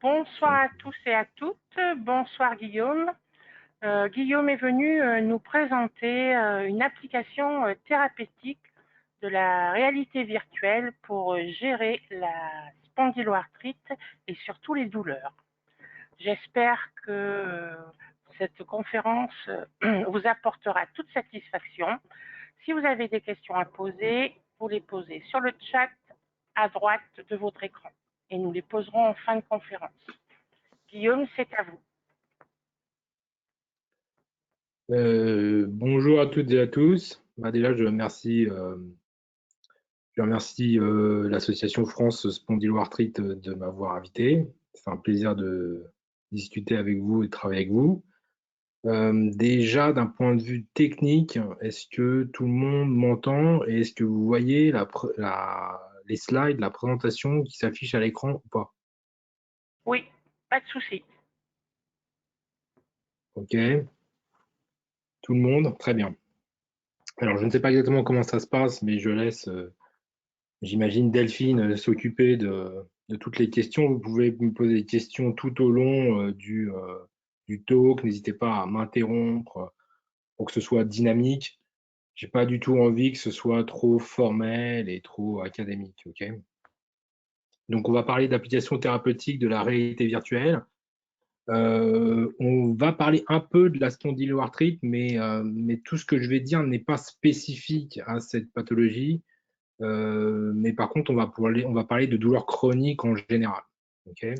Bonsoir à tous et à toutes. Bonsoir Guillaume. Guillaume est venu nous présenter une application thérapeutique de la réalité virtuelle pour gérer la spondyloarthrite et surtout les douleurs. J'espère que cette conférence vous apportera toute satisfaction. Si vous avez des questions à poser, vous les posez sur le chat à droite de votre écran et nous les poserons en fin de conférence. Guillaume, c'est à vous. Bonjour à toutes et à tous. Déjà, je remercie l'association France Spondyloarthrite de m'avoir invité. C'est un plaisir de discuter avec vous et de travailler avec vous. Déjà, d'un point de vue technique, est-ce que tout le monde m'entend et est-ce que vous voyez les slides, la présentation qui s'affiche à l'écran ou pas? Oui, pas de souci. Ok. Tout le monde? Très bien. Alors, je ne sais pas exactement comment ça se passe, mais je laisse, j'imagine, Delphine s'occuper de toutes les questions. Vous pouvez me poser des questions tout au long du talk. N'hésitez pas à m'interrompre pour que ce soit dynamique. J'ai pas du tout envie que ce soit trop formel et trop académique. Ok. Donc, on va parler d'applications thérapeutiques de la réalité virtuelle. On va parler un peu de la spondyloarthrite, mais tout ce que je vais dire n'est pas spécifique à cette pathologie. Mais par contre, on va parler de douleurs chroniques en général. Okay,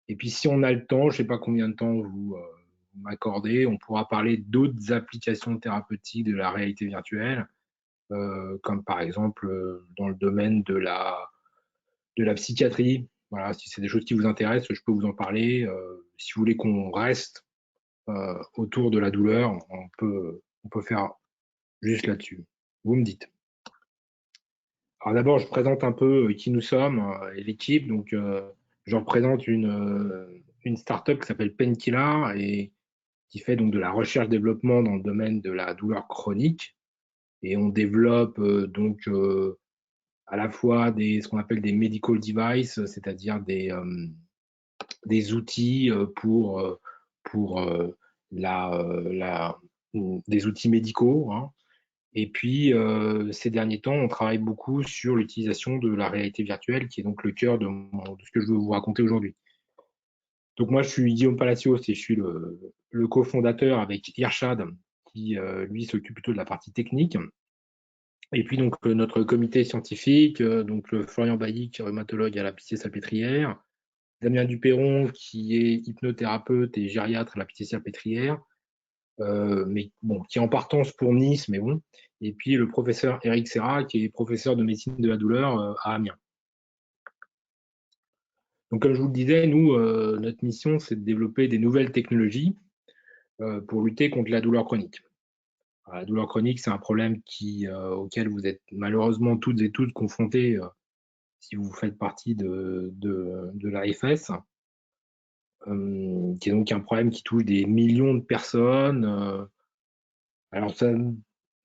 et puis, si on a le temps, je ne sais pas combien de temps vous m'accordez, on pourra parler d'autres applications thérapeutiques de la réalité virtuelle, comme par exemple dans le domaine de la psychiatrie. Voilà, si c'est des choses qui vous intéressent, je peux vous en parler. Si vous voulez qu'on reste autour de la douleur, on peut faire juste là-dessus. Vous me dites. Alors d'abord, je présente un peu qui nous sommes et l'équipe. Donc, je représente une startup qui s'appelle Painkiller et qui fait donc de la recherche-développement dans le domaine de la douleur chronique. Et on développe à la fois ce qu'on appelle des medical devices, c'est-à-dire des outils pour des outils médicaux, hein. Et puis, ces derniers temps, on travaille beaucoup sur l'utilisation de la réalité virtuelle, qui est donc le cœur de ce que je veux vous raconter aujourd'hui. Donc moi, je suis Guillaume Palacios et je suis le cofondateur avec Irshad, qui, lui, s'occupe plutôt de la partie technique. Et puis, donc, notre comité scientifique, donc Florian Bailly, qui est rhumatologue à la Pitié-Salpêtrière, Damien Duperron, qui est hypnothérapeute et gériatre à la Pitié-Salpêtrière, mais bon, qui est en partance pour Nice, mais bon. Et puis le professeur Eric Serra, qui est professeur de médecine de la douleur à Amiens. Donc, comme je vous le disais, nous, notre mission, c'est de développer des nouvelles technologies pour lutter contre la douleur chronique. Alors, la douleur chronique, c'est un problème auquel vous êtes malheureusement toutes et tous confrontés si vous faites partie de l'AFS, qui est donc un problème qui touche des millions de personnes. Alors,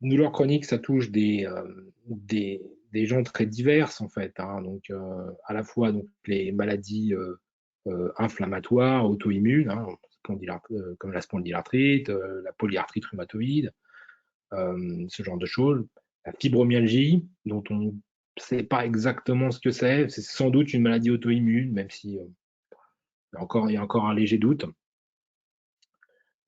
douleur chronique, ça touche des gens très divers, en fait, hein. Donc, à la fois donc, les maladies inflammatoires, auto-immunes, hein, comme la spondylarthrite, la polyarthrite rhumatoïde, ce genre de choses. La fibromyalgie, dont on ne sait pas exactement ce que c'est sans doute une maladie auto-immune, même si il y a encore un léger doute.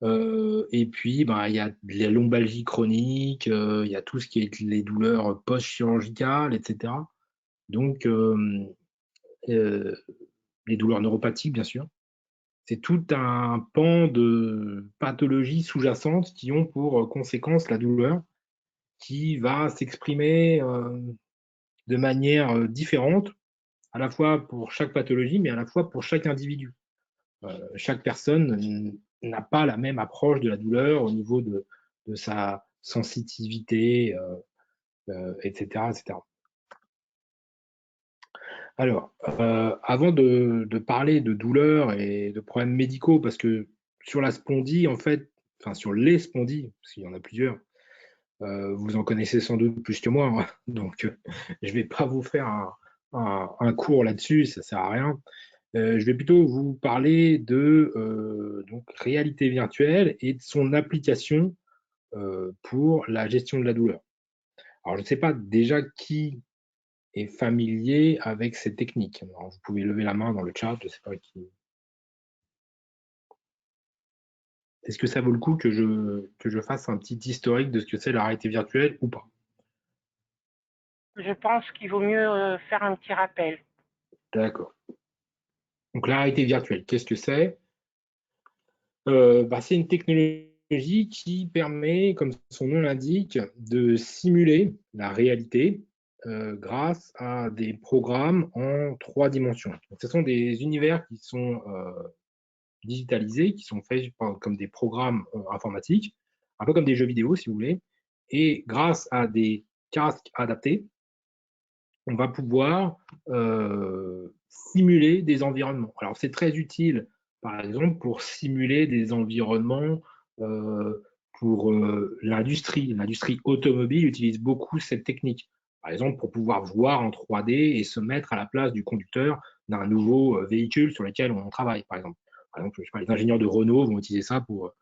Et puis, il y a les lombalgies chroniques, il y a tout ce qui est les douleurs post-chirurgicales, etc. Donc, les douleurs neuropathiques, bien sûr. C'est tout un pan de pathologies sous-jacentes qui ont pour conséquence la douleur qui va s'exprimer de manière différente, à la fois pour chaque pathologie, mais à la fois pour chaque individu. Chaque personne n'a pas la même approche de la douleur au niveau de sa sensitivité, etc., etc. Alors, avant de parler de douleur et de problèmes médicaux, parce que sur la spondie, en fait, enfin sur les spondies, parce qu'il y en a plusieurs, vous en connaissez sans doute plus que moi, hein, donc je ne vais pas vous faire un cours là-dessus, ça ne sert à rien. Je vais plutôt vous parler de donc, réalité virtuelle et de son application pour la gestion de la douleur. Alors, je ne sais pas déjà qui est familier avec ces techniques. Alors, vous pouvez lever la main dans le chat, je ne sais pas qui. Est-ce que ça vaut le coup que je fasse un petit historique de ce que c'est la réalité virtuelle ou pas? Je pense qu'il vaut mieux faire un petit rappel. D'accord. Donc, la réalité virtuelle, qu'est-ce que c'est? C'est une technologie qui permet, comme son nom l'indique, de simuler la réalité grâce à des programmes en 3 dimensions. Donc, ce sont des univers qui sont digitalisés, qui sont faits comme des programmes informatiques, un peu comme des jeux vidéo, si vous voulez. Et grâce à des casques adaptés, on va pouvoir simuler des environnements. Alors, c'est très utile, par exemple, pour simuler des environnements pour l'industrie. L'industrie automobile utilise beaucoup cette technique. Par exemple, pour pouvoir voir en 3D et se mettre à la place du conducteur d'un nouveau véhicule sur lequel on travaille, par exemple. Par exemple, je sais pas, les ingénieurs de Renault vont utiliser ça pour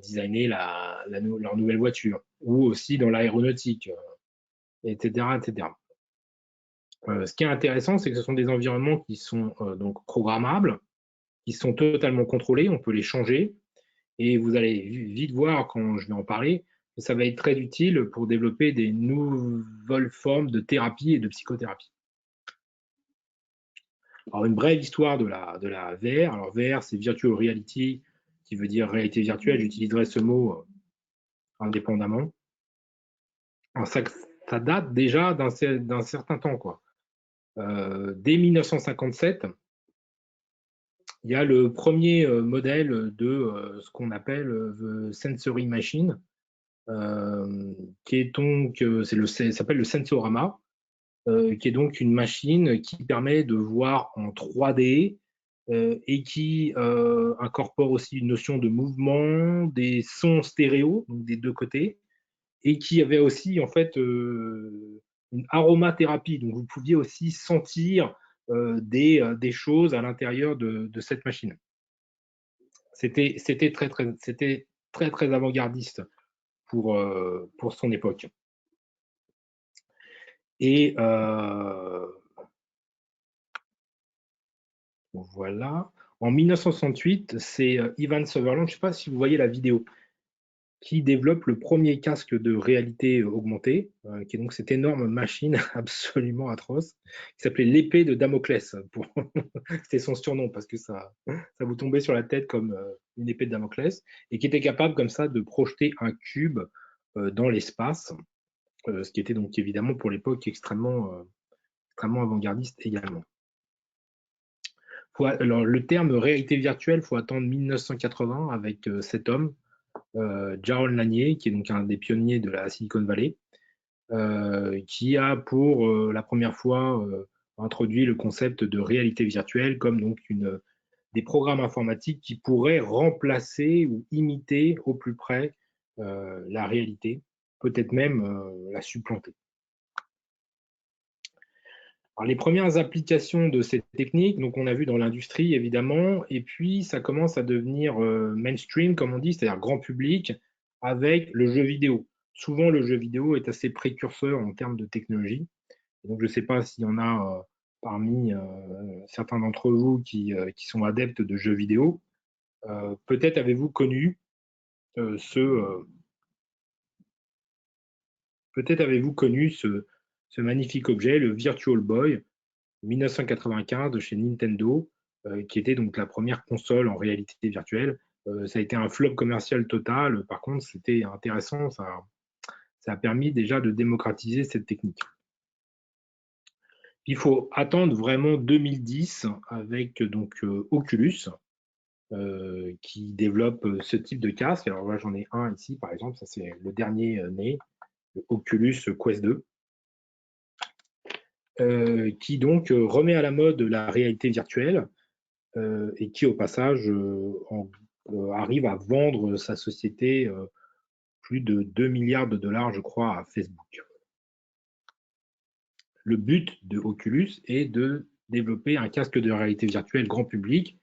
designer leur nouvelle voiture, ou aussi dans l'aéronautique, etc., etc. Ce qui est intéressant, c'est que ce sont des environnements qui sont donc programmables, qui sont totalement contrôlés, on peut les changer, et vous allez vite voir quand je vais en parler, que ça va être très utile pour développer des nouvelles formes de thérapie et de psychothérapie. Alors, une brève histoire de la VR. Alors, VR, c'est Virtual Reality, qui veut dire réalité virtuelle. J'utiliserai ce mot indépendamment. Alors, ça date déjà d'un certain temps, quoi. Dès 1957, il y a le premier modèle de ce qu'on appelle the Sensory Machine, qui est donc, ça s'appelle le Sensorama, qui est donc une machine qui permet de voir en 3D et qui incorpore aussi une notion de mouvement, des sons stéréo, donc des deux côtés, et qui avait aussi en fait une aromathérapie. Donc vous pouviez aussi sentir des choses à l'intérieur de cette machine. C'était très avant-gardiste pour son époque. Et voilà. En 1968, c'est Ivan Sutherland, je ne sais pas si vous voyez la vidéo, qui développe le premier casque de réalité augmentée, qui est donc cette énorme machine absolument atroce, qui s'appelait l'épée de Damoclès. C'était son surnom, parce que ça vous tombait sur la tête comme une épée de Damoclès, et qui était capable comme ça de projeter un cube dans l'espace, ce qui était donc évidemment pour l'époque extrêmement avant-gardiste également. Alors, le terme réalité virtuelle, il faut attendre 1980 avec cet homme, Jaron Lanier, qui est donc un des pionniers de la Silicon Valley, qui a pour la première fois introduit le concept de réalité virtuelle comme donc des programmes informatiques qui pourraient remplacer ou imiter au plus près la réalité, peut-être même la supplanter. Alors, les premières applications de cette technique, donc on a vu dans l'industrie évidemment, et puis ça commence à devenir mainstream, comme on dit, c'est-à-dire grand public, avec le jeu vidéo. Souvent, le jeu vidéo est assez précurseur en termes de technologie. Donc, je ne sais pas s'il y en a parmi certains d'entre vous qui sont adeptes de jeux vidéo. Peut-être avez-vous connu peut-être avez-vous connu ce magnifique objet, le Virtual Boy, 1995 de chez Nintendo, qui était donc la première console en réalité virtuelle. Ça a été un flop commercial total. Par contre, c'était intéressant. Ça a permis déjà de démocratiser cette technique. Il faut attendre vraiment 2010 avec donc Oculus qui développe ce type de casque. Alors là, j'en ai un ici, par exemple. Ça, c'est le dernier né, le Oculus Quest 2. Qui donc remet à la mode la réalité virtuelle et qui, au passage, arrive à vendre sa société plus de 2 milliards de dollars, je crois, à Facebook. Le but de Oculus est de développer un casque de réalité virtuelle grand public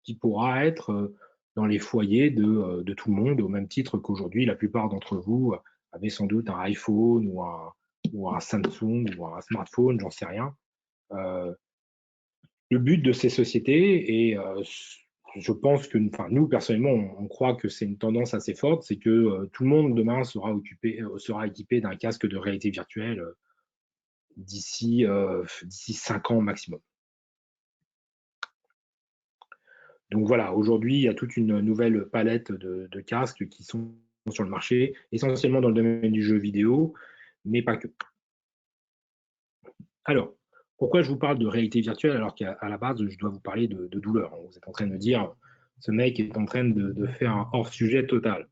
qui pourra être dans les foyers de tout le monde, au même titre qu'aujourd'hui, la plupart d'entre vous avaient sans doute un iPhone ou un Samsung ou un smartphone, j'en sais rien. Le but de ces sociétés, et je pense que, enfin, nous, personnellement, on croit que c'est une tendance assez forte, c'est que tout le monde demain sera équipé d'un casque de réalité virtuelle d'ici 5 ans maximum. Donc voilà, aujourd'hui, il y a toute une nouvelle palette de casques qui sont sur le marché, essentiellement dans le domaine du jeu vidéo, mais pas que. Alors, pourquoi je vous parle de réalité virtuelle alors qu'à la base, je dois vous parler de douleur? Vous êtes en train de me dire, ce mec est en train de faire un hors-sujet total.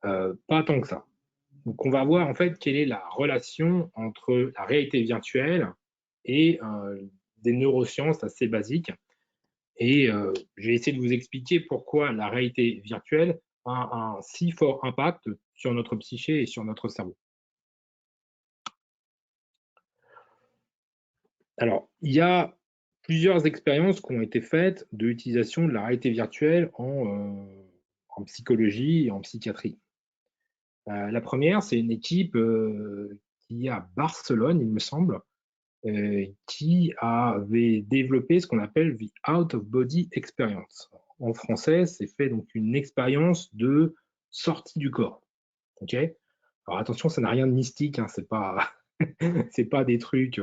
Pas tant que ça. Donc, on va voir en fait quelle est la relation entre la réalité virtuelle et des neurosciences assez basiques. Et je vais essayer de vous expliquer pourquoi la réalité virtuelle a un si fort impact sur notre psyché et sur notre cerveau. Alors, il y a plusieurs expériences qui ont été faites de l'utilisation de la réalité virtuelle en psychologie et en psychiatrie. La première, c'est une équipe qui est à Barcelone, il me semble, qui avait développé ce qu'on appelle the out of body experience. En français, c'est fait donc une expérience de sortie du corps. Ok. Alors attention, ça n'a rien de mystique, hein, c'est pas c'est pas des trucs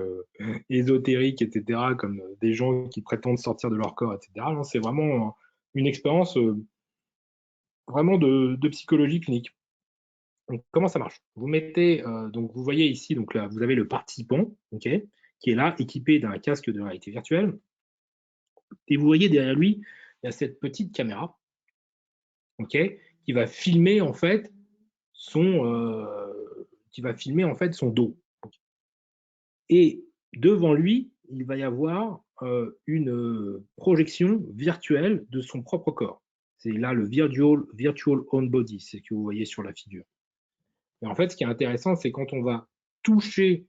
ésotériques, etc., comme des gens qui prétendent sortir de leur corps, etc. Non, c'est vraiment une expérience vraiment de psychologie clinique. Donc, comment ça marche? Vous mettez, donc vous voyez ici, donc là, vous avez le participant, ok, qui est là, équipé d'un casque de réalité virtuelle, et vous voyez derrière lui, il y a cette petite caméra, ok, qui va filmer en fait son dos. Et devant lui, il va y avoir une projection virtuelle de son propre corps. C'est là le virtual own body, c'est ce que vous voyez sur la figure. Et en fait, ce qui est intéressant, c'est quand on va toucher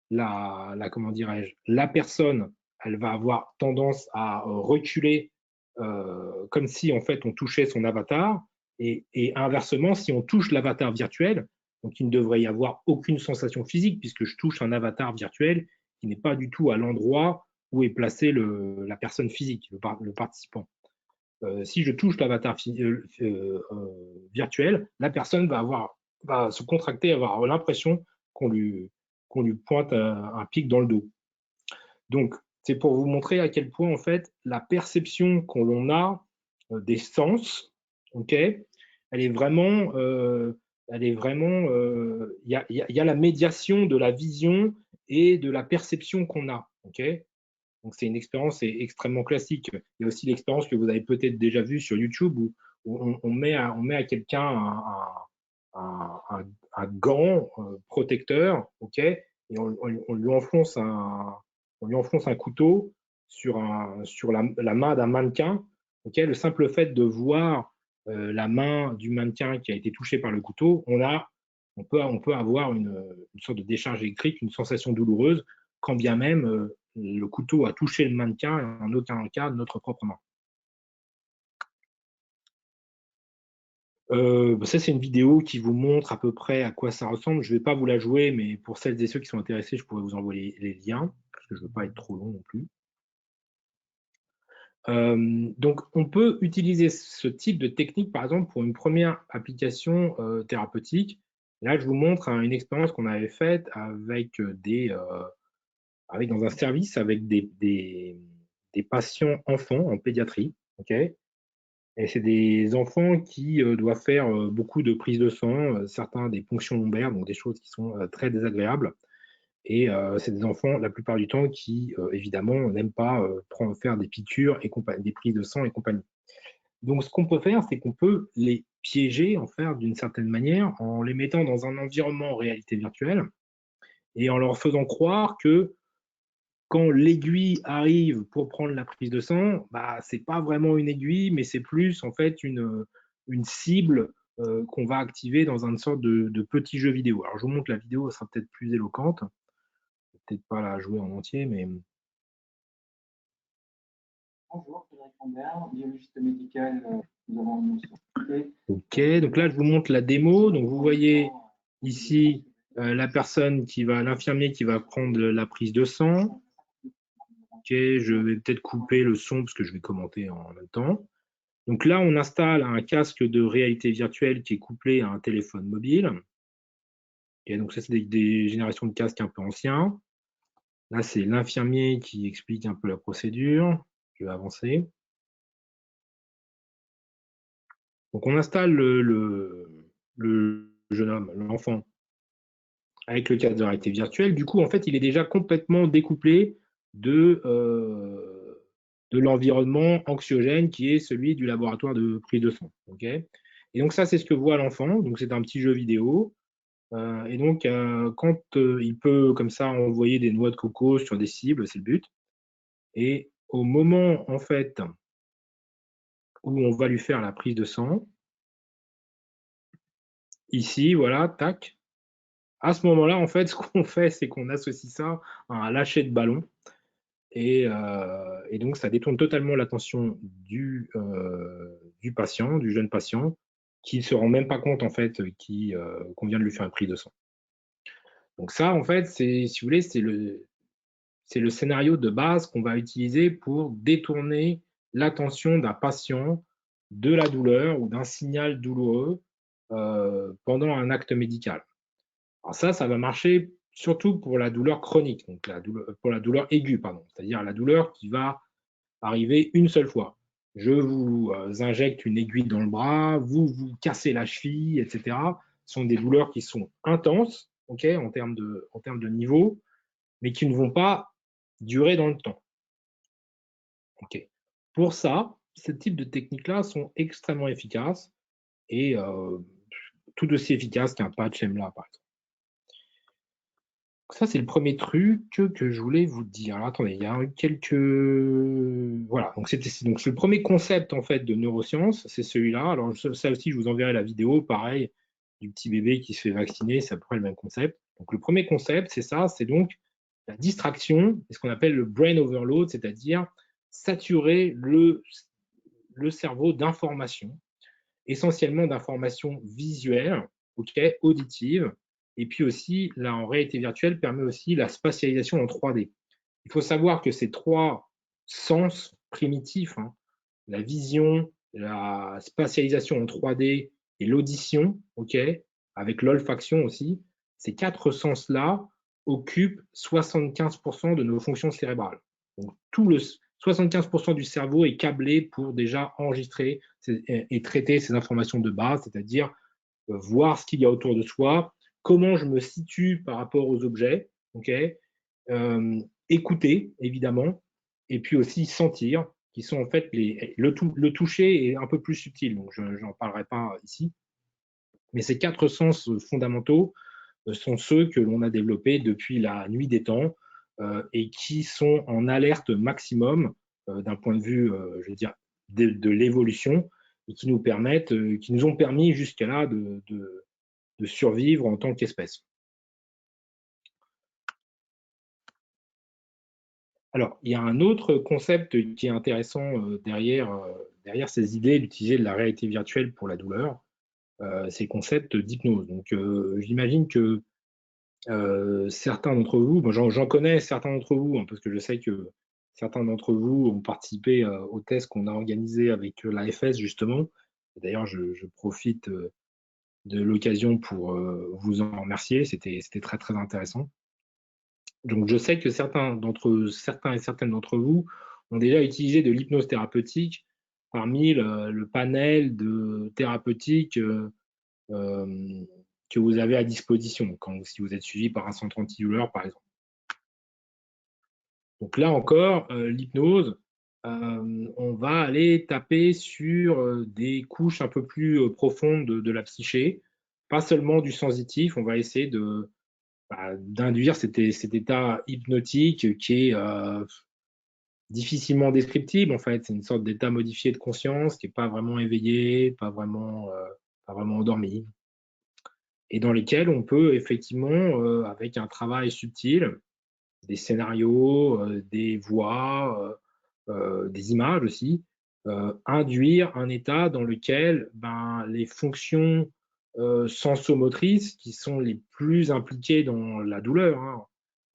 comment dirais-je, la personne, elle va avoir tendance à reculer comme si en fait on touchait son avatar, et inversement, si on touche l'avatar virtuel, donc il ne devrait y avoir aucune sensation physique puisque je touche un avatar virtuel qui n'est pas du tout à l'endroit où est placée la personne physique, le participant. Si je touche l'avatar virtuel, la personne va se contracter, avoir l'impression qu'on lui pointe un pic dans le dos. Donc, c'est pour vous montrer à quel point, en fait, la perception qu'on a des sens, ok, elle est vraiment, il y a la médiation de la vision et de la perception qu'on a, ok. Donc, c'est une expérience extrêmement classique. Il y a aussi l'expérience que vous avez peut-être déjà vue sur YouTube où on met à quelqu'un un gant protecteur, ok, et on lui enfonce un couteau sur la main d'un mannequin. Ok, le simple fait de voir la main du mannequin qui a été touchée par le couteau, on peut avoir une sorte de décharge électrique, une sensation douloureuse, quand bien même le couteau a touché le mannequin et en aucun cas notre propre main. Ça, c'est une vidéo qui vous montre à peu près à quoi ça ressemble. Je ne vais pas vous la jouer, mais pour celles et ceux qui sont intéressés, je pourrais vous envoyer les liens, parce que je ne veux pas être trop long non plus. Donc, on peut utiliser ce type de technique, par exemple, pour une première application thérapeutique. Là, je vous montre une expérience qu'on avait faite avec dans un service avec des patients enfants en pédiatrie. Okay, et c'est des enfants qui doivent faire beaucoup de prises de sang, certains des ponctions lombaires, donc des choses qui sont très désagréables. Et c'est des enfants, la plupart du temps, qui, évidemment, n'aiment pas faire des piqûres et des prises de sang et compagnie. Donc, ce qu'on peut faire, c'est qu'on peut les piéger, en faire d'une certaine manière, en les mettant dans un environnement en réalité virtuelle et en leur faisant croire que quand l'aiguille arrive pour prendre la prise de sang, bah, c'est pas vraiment une aiguille, mais c'est plus en fait une cible qu'on va activer dans une sorte de petit jeu vidéo. Alors, je vous montre la vidéo, elle sera peut-être plus éloquente. Peut-être pas la jouer en entier, mais Bonjour, Frédéric Lambert, biologiste médical. Nous avons une mission. Ok, donc là, je vous montre la démo. Donc, vous voyez ici l'infirmier qui va prendre la prise de sang. Ok, je vais peut-être couper le son parce que je vais commenter en même temps. Donc là, on installe un casque de réalité virtuelle qui est couplé à un téléphone mobile. Okay, donc ça, c'est des générations de casques un peu anciens. Là, c'est l'infirmier qui explique un peu la procédure. Je vais avancer. Donc, on installe le jeune homme, l'enfant, avec le casque de réalité virtuelle. Du coup, en fait, il est déjà complètement découplé de l'environnement anxiogène qui est celui du laboratoire de prise de sang. Okay, et donc, ça, c'est ce que voit l'enfant. Donc, c'est un petit jeu vidéo. Et donc, quand il peut, comme ça, envoyer des noix de coco sur des cibles, c'est le but. Et au moment, en fait, où on va lui faire la prise de sang, ici, voilà, tac. À ce moment-là, en fait, ce qu'on fait, c'est qu'on associe ça à un lâcher de ballon. Et donc, ça détourne totalement l'attention du patient, du jeune patient, qui ne se rend même pas compte, en fait, qu'on vient de lui faire une prise de sang. Donc ça, en fait, si vous voulez, c'est le scénario de base qu'on va utiliser pour détourner l'attention d'un patient de la douleur ou d'un signal douloureux pendant un acte médical. Alors ça va marcher surtout pour la douleur chronique, donc pour la douleur aiguë, pardon, c'est-à-dire la douleur qui va arriver une seule fois. Je vous injecte une aiguille dans le bras, vous cassez la cheville, etc. Ce sont des douleurs qui sont intenses, okay, en termes de niveau, mais qui ne vont pas durer dans le temps. Okay. Pour ça, ce type de techniques-là sont extrêmement efficaces et tout aussi efficaces qu'un patch EMLA, par exemple. Ça, c'est le premier truc que je voulais vous dire. Alors, attendez, il y a quelques... Voilà, donc c'est le premier concept, en fait, de neurosciences, c'est celui-là. Alors, ça aussi, je vous enverrai la vidéo, pareil, du petit bébé qui se fait vacciner, c'est à peu près le même concept. Donc, le premier concept, c'est ça, c'est donc la distraction, ce qu'on appelle le brain overload, c'est-à-dire saturer le cerveau d'informations, essentiellement d'informations visuelles, okay, auditives, et puis aussi, là, en réalité virtuelle, permet aussi la spatialisation en 3D. Il faut savoir que ces trois sens primitifs, hein, la vision, la spatialisation en 3D et l'audition, okay, avec l'olfaction aussi, ces quatre sens-là occupent 75% de nos fonctions cérébrales. Donc, 75% du cerveau est câblé pour déjà enregistrer et traiter ces informations de base, c'est-à-dire voir ce qu'il y a autour de soi, comment je me situe par rapport aux objets, okay, écouter, évidemment, et puis aussi sentir, qui sont en fait le toucher est un peu plus subtil, donc je n'en parlerai pas ici. Mais ces quatre sens fondamentaux sont ceux que l'on a développés depuis la nuit des temps et qui sont en alerte maximum d'un point de vue, je veux dire, de l'évolution et qui nous permettent, qui nous ont permis jusqu'à là de survivre en tant qu'espèce. Alors, il y a un autre concept qui est intéressant derrière ces idées d'utiliser de la réalité virtuelle pour la douleur, c'est le concept d'hypnose. Donc, j'imagine que certains d'entre vous, bon, j'en connais certains d'entre vous, hein, parce que je sais que certains d'entre vous ont participé au test qu'on a organisé avec l'AFS, justement. D'ailleurs, je profite de l'occasion pour vous en remercier, c'était très, très intéressant. Donc, je sais que certains et certaines d'entre vous ont déjà utilisé de l'hypnose thérapeutique parmi le panel de thérapeutique que vous avez à disposition, si vous êtes suivi par un centre antidouleur, par exemple. Donc là encore, l'hypnose, on va aller taper sur des couches un peu plus profondes de la psyché, pas seulement du sensitif, on va essayer d'induire cet état hypnotique qui est difficilement descriptible, en fait. C'est une sorte d'état modifié de conscience qui n'est pas vraiment éveillé, pas vraiment endormi, et dans lesquels on peut effectivement, avec un travail subtil, des scénarios, des voix, des images aussi, induire un état dans lequel les fonctions sensomotrices, qui sont les plus impliquées dans la douleur, hein,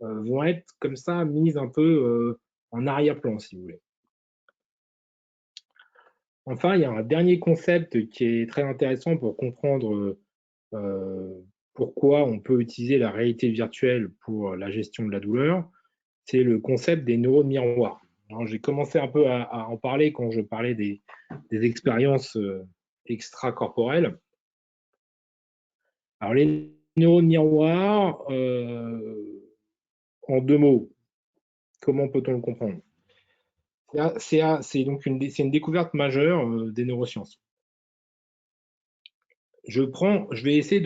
vont être comme ça mises un peu en arrière-plan, si vous voulez. Enfin, il y a un dernier concept qui est très intéressant pour comprendre pourquoi on peut utiliser la réalité virtuelle pour la gestion de la douleur, c'est le concept des neurones miroirs. J'ai commencé un peu à en parler quand je parlais des expériences extracorporelles. Alors, les neurones miroirs, en 2 mots, comment peut-on le comprendre? C'est donc une découverte majeure des neurosciences. Je vais essayer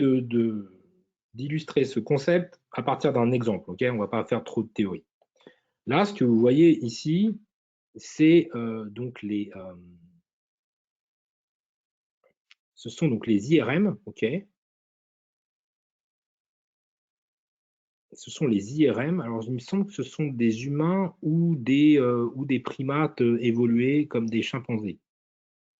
d'illustrer ce concept à partir d'un exemple. Okay, on ne va pas faire trop de théorie. Là, ce que vous voyez ici, c'est donc ce sont donc les IRM, ok. Ce sont les IRM. Alors, il me semble que ce sont des humains ou des primates évolués comme des chimpanzés.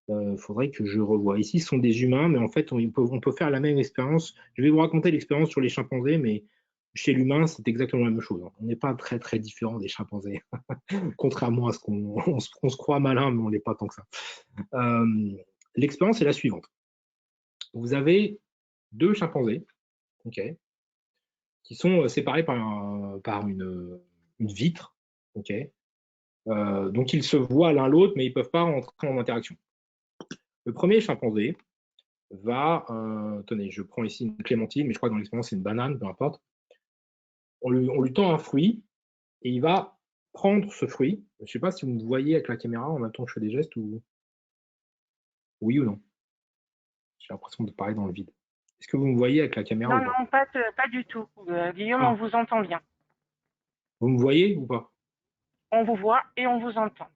Il faudrait que je revoie. Ici, ce sont des humains, mais en fait, on peut faire la même expérience. Je vais vous raconter l'expérience sur les chimpanzés, mais chez l'humain, c'est exactement la même chose. On n'est pas très, très différent des chimpanzés, contrairement à ce qu'on se croit malin, mais on n'est pas tant que ça. L'expérience est la suivante. Vous avez 2 chimpanzés, ok, qui sont séparés par une vitre, ok. Donc, ils se voient l'un l'autre, mais ils ne peuvent pas entrer en interaction. Le premier chimpanzé va, tenez, je prends ici une clémentine, mais je crois que dans l'expérience, c'est une banane, peu importe. On lui tend un fruit et il va prendre ce fruit. Je ne sais pas si vous me voyez avec la caméra en même temps que je fais des gestes ou oui ou non. J'ai l'impression de parler dans le vide. Est-ce que vous me voyez avec la caméra Non, ou pas? non, pas du tout. Guillaume, on Ah, vous entend bien. vous me voyez ou pas? On vous voit et on vous entend.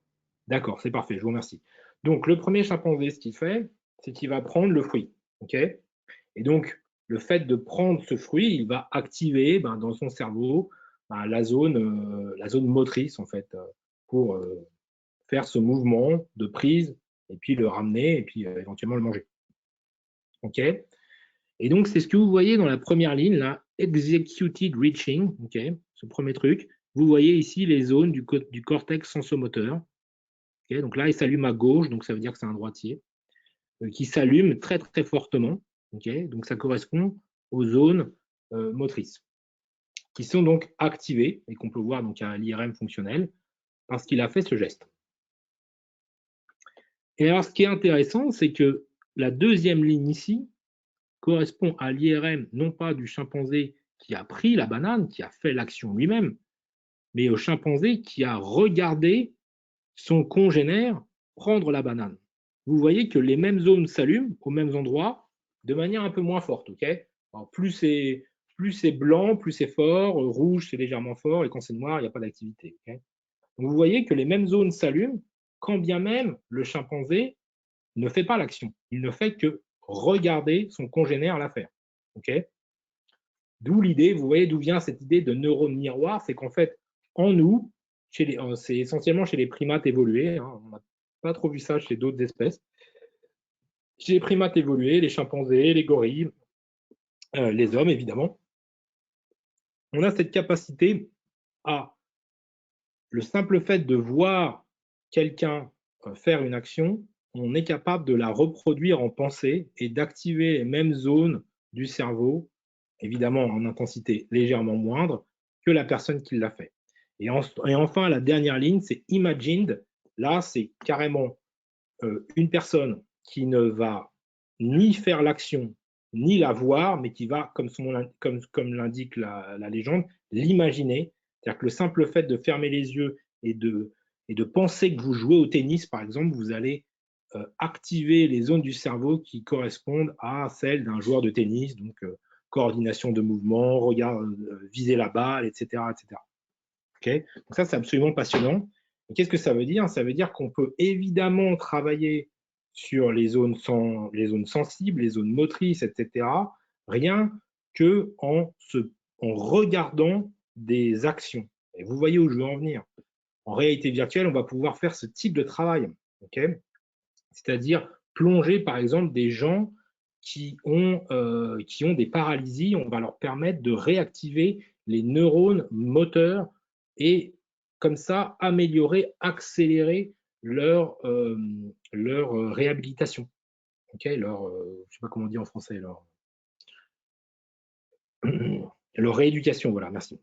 D'accord, c'est parfait, je vous remercie. Donc, le premier chimpanzé, ce qu'il fait, c'est qu'il va prendre le fruit. Ok. Et donc, le fait de prendre ce fruit, il va activer dans son cerveau la zone motrice, en fait, pour faire ce mouvement de prise et puis le ramener et puis éventuellement le manger. OK. Et donc, c'est ce que vous voyez dans la première ligne, là, executed reaching, OK, ce premier truc. Vous voyez ici les zones du cortex sensomoteur. Okay, donc là, il s'allume à gauche, donc ça veut dire que c'est un droitier, qui s'allume très, très fortement. Okay, donc ça correspond aux zones motrices, qui sont donc activées et qu'on peut voir donc à l'IRM fonctionnel parce qu'il a fait ce geste. Et alors, ce qui est intéressant, c'est que la deuxième ligne ici correspond à l'IRM, non pas du chimpanzé qui a pris la banane, qui a fait l'action lui-même, mais au chimpanzé qui a regardé son congénère prendre la banane. Vous voyez que les mêmes zones s'allument aux mêmes endroits de manière un peu moins forte. Okay, alors plus c'est blanc, plus c'est fort, rouge c'est légèrement fort, et quand c'est noir, il n'y a pas d'activité. Okay, donc vous voyez que les mêmes zones s'allument quand bien même le chimpanzé ne fait pas l'action. Il ne fait que regarder son congénère la faire. Okay, d'où l'idée, vous voyez d'où vient cette idée de neurone miroir, c'est qu'en fait, en nous, c'est essentiellement chez les primates évolués, hein, on n'a pas trop vu ça chez d'autres espèces, chez les primates évolués, les chimpanzés, les gorilles, les hommes évidemment, on a cette capacité à, le simple fait de voir quelqu'un faire une action, on est capable de la reproduire en pensée et d'activer les mêmes zones du cerveau, évidemment en intensité légèrement moindre, que la personne qui l'a fait. Et enfin, la dernière ligne, c'est imagined. Là, c'est carrément une personne qui ne va ni faire l'action, ni la voir, mais qui va, comme l'indique la légende, l'imaginer. C'est-à-dire que le simple fait de fermer les yeux et de penser que vous jouez au tennis, par exemple, vous allez activer les zones du cerveau qui correspondent à celles d'un joueur de tennis, donc coordination de mouvement, viser la balle, etc. etc. Okay, donc ça, c'est absolument passionnant. Qu'est-ce que ça veut dire? Ça veut dire qu'on peut évidemment travailler sur les zones sensibles, les zones motrices, etc., rien qu'en regardant des actions. Et vous voyez où je veux en venir. En réalité virtuelle, on va pouvoir faire ce type de travail, okay, c'est-à-dire plonger, par exemple, des gens qui ont des paralysies. On va leur permettre de réactiver les neurones moteurs et, comme ça, améliorer, accélérer leur réhabilitation. Okay, je ne sais pas comment on dit en français, leur rééducation, voilà, merci.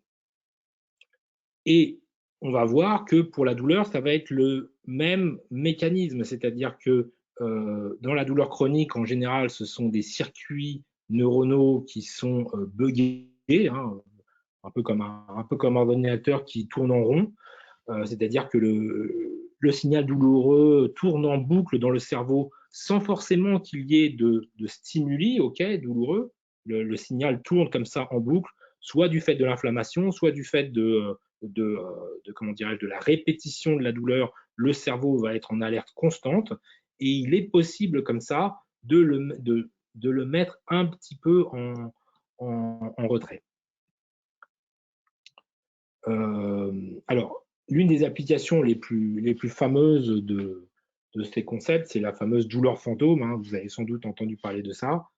Et on va voir que pour la douleur, ça va être le même mécanisme, c'est-à-dire que dans la douleur chronique, en général, ce sont des circuits neuronaux qui sont buggés, hein, un peu comme un ordinateur qui tourne en rond, c'est-à-dire que le signal douloureux tourne en boucle dans le cerveau sans forcément qu'il y ait de stimuli, okay, douloureux. Le signal tourne comme ça en boucle, soit du fait de l'inflammation, soit du fait comment dirais-je, de la répétition de la douleur. Le cerveau va être en alerte constante et il est possible comme ça de le mettre un petit peu en retrait. Alors, l'une des applications les plus fameuses de ces concepts, c'est la fameuse douleur fantôme, hein. Vous avez sans doute entendu parler de ça.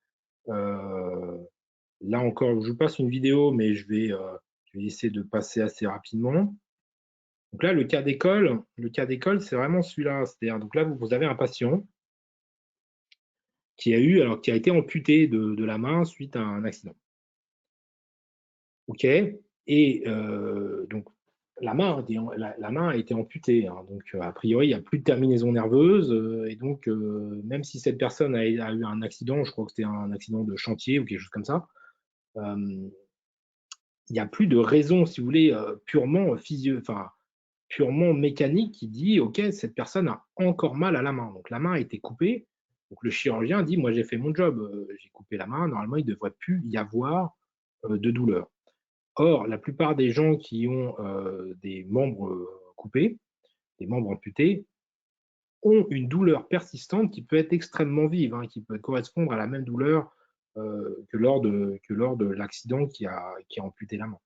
Là encore, je vous passe une vidéo, mais je vais essayer de passer assez rapidement. Donc là, le cas d'école, c'est vraiment celui-là. C'est-à-dire, donc là, vous avez un patient qui a été amputé de la main suite à un accident. OK. Et donc, la main a été amputée, hein. Donc, a priori, il n'y a plus de terminaison nerveuse. Et donc, même si cette personne a eu un accident, je crois que c'était un accident de chantier ou quelque chose comme ça, il n'y a plus de raison, si vous voulez, purement mécanique qui dit, OK, cette personne a encore mal à la main. Donc, la main a été coupée. Donc, le chirurgien dit, moi, j'ai fait mon job, j'ai coupé la main. Normalement, il ne devrait plus y avoir de douleur. Or, la plupart des gens qui ont des membres coupés, des membres amputés, ont une douleur persistante qui peut être extrêmement vive, hein, qui peut correspondre à la même douleur que lors de l'accident qui a amputé la main.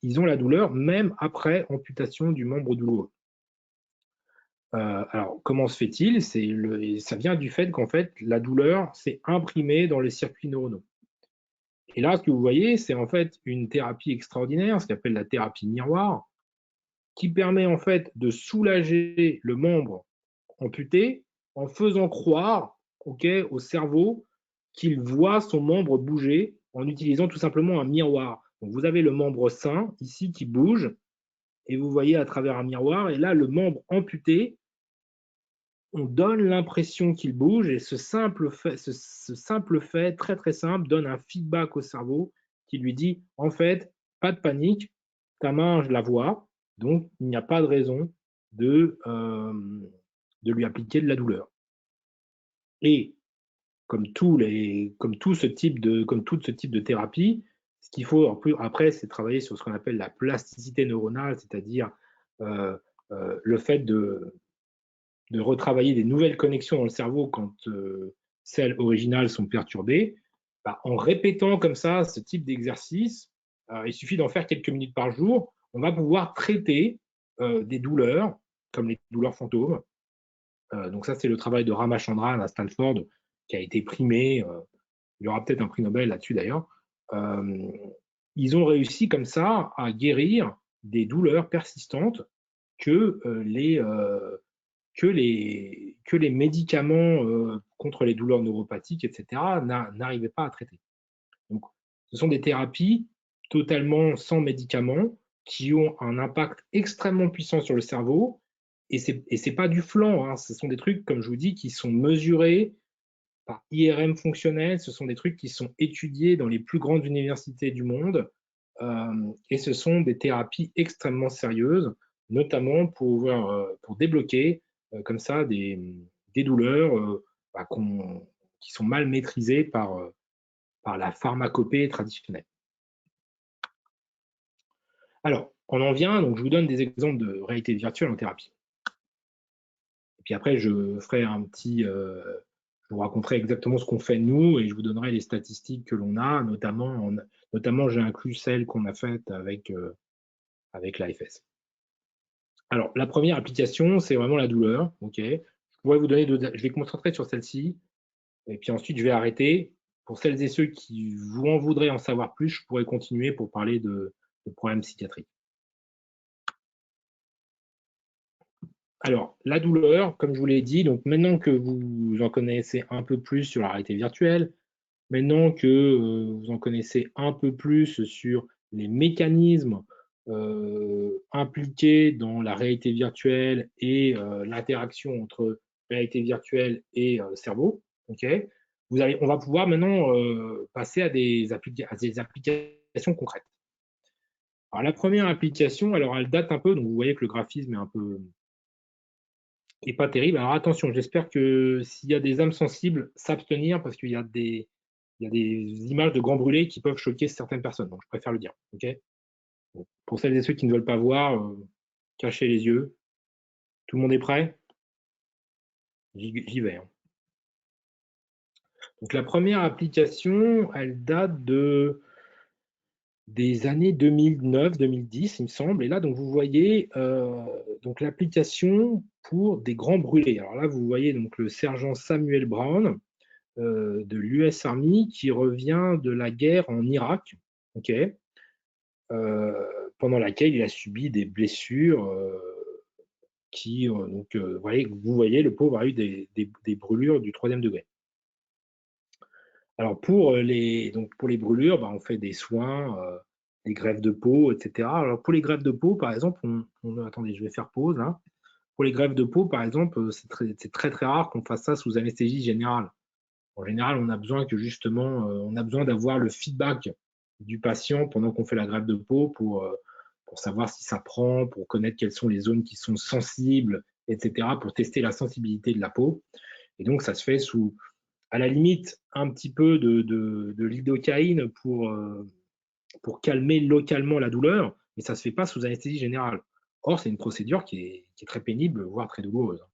Ils ont la douleur même après amputation du membre douloureux. Alors, comment se fait-il? Ça vient du fait qu'en fait, la douleur s'est imprimée dans les circuits neuronaux. Et là, ce que vous voyez, c'est en fait une thérapie extraordinaire, ce qu'on appelle la thérapie miroir, qui permet en fait de soulager le membre amputé en faisant croire, au cerveau qu'il voit son membre bouger en utilisant tout simplement un miroir. Donc vous avez le membre sain ici qui bouge et vous voyez à travers un miroir, et là le membre amputé, on donne l'impression qu'il bouge, et ce simple fait très très simple donne un feedback au cerveau qui lui dit, en fait, pas de panique, ta main je la vois, donc il n'y a pas de raison de lui appliquer de la douleur. Et comme tout ce type de thérapie, ce qu'il faut après, c'est travailler sur ce qu'on appelle la plasticité neuronale, c'est-à-dire le fait de retravailler des nouvelles connexions dans le cerveau quand celles originales sont perturbées. En répétant comme ça ce type d'exercice, il suffit d'en faire quelques minutes par jour, on va pouvoir traiter des douleurs, comme les douleurs fantômes. Donc ça, c'est le travail de Ramachandran à Stanford, qui a été primé. Il y aura peut-être un prix Nobel là-dessus d'ailleurs. Ils ont réussi comme ça à guérir des douleurs persistantes que les médicaments contre les douleurs neuropathiques, etc., n'arrivaient pas à traiter. Donc, ce sont des thérapies totalement sans médicaments qui ont un impact extrêmement puissant sur le cerveau. Et ce n'est pas du flan, hein. Ce sont des trucs, comme je vous dis, qui sont mesurés par IRM fonctionnel. Ce sont des trucs qui sont étudiés dans les plus grandes universités du monde. Et ce sont des thérapies extrêmement sérieuses, notamment pour débloquer comme ça des douleurs qui sont mal maîtrisées par la pharmacopée traditionnelle. Alors, on en vient, donc je vous donne des exemples de réalité virtuelle en thérapie. Et puis après, je vous raconterai exactement ce qu'on fait nous et je vous donnerai les statistiques que l'on a, notamment j'ai inclus celles qu'on a faites avec l'AFS. Alors, la première application, c'est vraiment la douleur. Ok. Je pourrais vous donner je vais me concentrer sur celle-ci, et puis ensuite, je vais arrêter. Pour celles et ceux qui en voudraient en savoir plus, je pourrais continuer pour parler de problèmes psychiatriques. Alors, la douleur, comme je vous l'ai dit, donc maintenant que vous en connaissez un peu plus sur la réalité virtuelle, maintenant que vous en connaissez un peu plus sur les mécanismes impliqués dans la réalité virtuelle et l'interaction entre réalité virtuelle et cerveau, okay, on va pouvoir maintenant passer à des applications concrètes. Alors, la première application, alors elle date un peu, donc vous voyez que le graphisme est un peu et pas terrible. Alors attention, j'espère que s'il y a des âmes sensibles, s'abstenir parce qu'il y a des images de grands brûlés qui peuvent choquer certaines personnes. Donc je préfère le dire. Okay, bon, pour celles et ceux qui ne veulent pas voir, cachez les yeux. Tout le monde est prêt? J'y vais. Hein. Donc la première application, elle date des années 2009-2010, il me semble. Et là, donc vous voyez donc l'application pour des grands brûlés. Alors là, vous voyez donc le sergent Samuel Brown de l'US Army qui revient de la guerre en Irak, okay, pendant laquelle il a subi des blessures qui, donc, vous voyez, le pauvre a eu des brûlures du 3e degré. Alors pour les brûlures, on fait des soins, des greffes de peau, etc. Alors pour les greffes de peau, par exemple, attendez, je vais faire pause. Hein. Pour les greffes de peau, par exemple, c'est très très rare qu'on fasse ça sous anesthésie générale. En général, on a besoin d'avoir le feedback du patient pendant qu'on fait la greffe de peau pour savoir si ça prend, pour connaître quelles sont les zones qui sont sensibles, etc., pour tester la sensibilité de la peau. Et donc, ça se fait à la limite, un petit peu de lidocaïne pour calmer localement la douleur, mais ça ne se fait pas sous anesthésie générale. Or, c'est une procédure qui est très pénible, voire très douloureuse.